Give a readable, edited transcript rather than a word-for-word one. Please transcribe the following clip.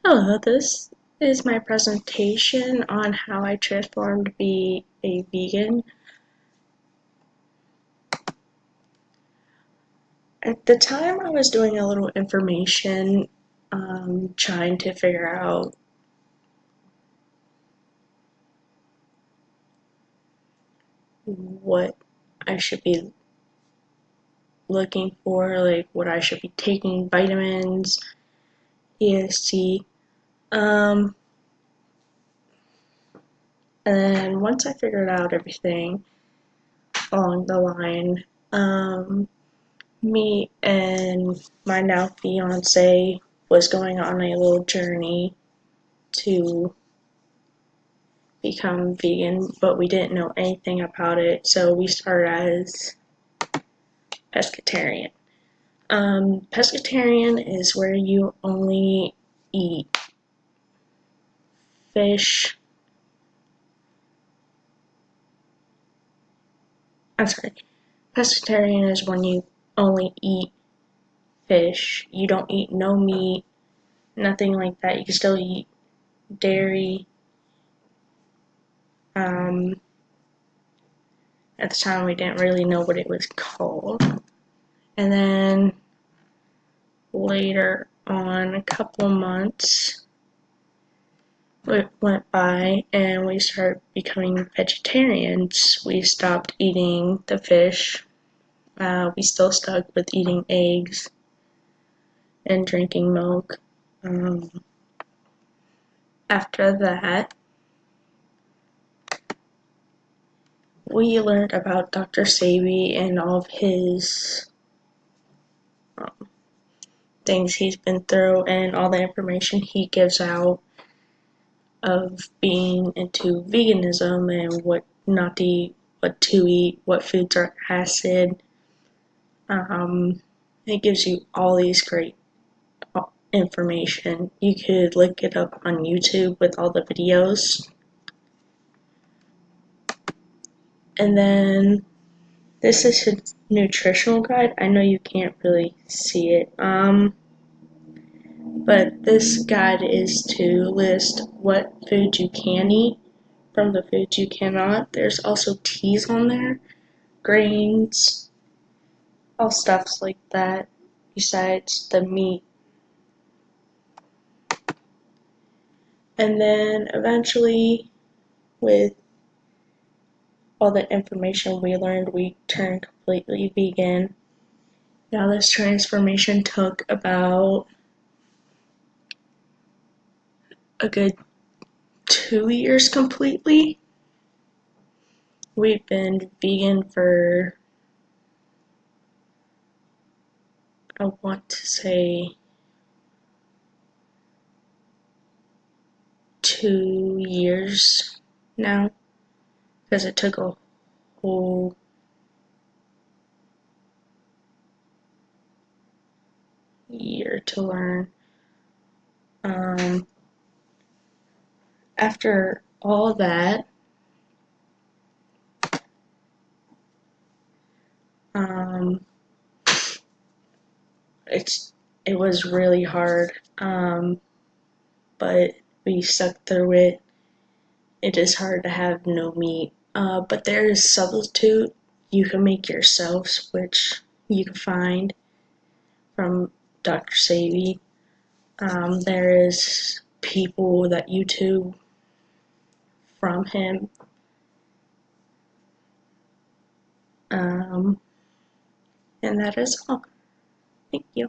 Hello, this is my presentation on how I transformed to be a vegan. At the time, I was doing a little information, trying to figure out what I should be looking for, like what I should be taking, vitamins, EST. Um, and then once I figured out everything along the line, me and my now fiance was going on a little journey to become vegan, but we didn't know anything about it, so we started as pescatarian. Pescatarian is where you only eat fish. I'm sorry. Pescatarian is when you only eat fish. You don't eat no meat, nothing like that. You can still eat dairy. Um, at the time, we didn't really know what it was called. And then later on, a couple months went by and we started becoming vegetarians. We stopped eating the fish. We still stuck with eating eggs and drinking milk. Um, After that, we learned about Dr. Sebi and all of his um, things he's been through and all the information he gives out of being into veganism and what not to eat, what to eat, what foods are acid. It gives you all these great information. You could look it up on YouTube with all the videos. And then this is his nutritional guide. I know you can't really see it. But this guide is to list what foods you can eat from the foods you cannot. There's also teas on there, grains, all stuffs like that, besides the meat. And then eventually, with all the information we learned, we turned completely vegan. Now, this transformation took about a good 2 years completely. We've been vegan for, I want to say, 2 years now, because it took a whole year to learn. Um, After all that, um, it was really hard, but we stuck through it. It is hard to have no meat, but there is substitute you can make yourselves, which you can find from Dr. Sebi. There is people that YouTube from him. And that is all. Thank you.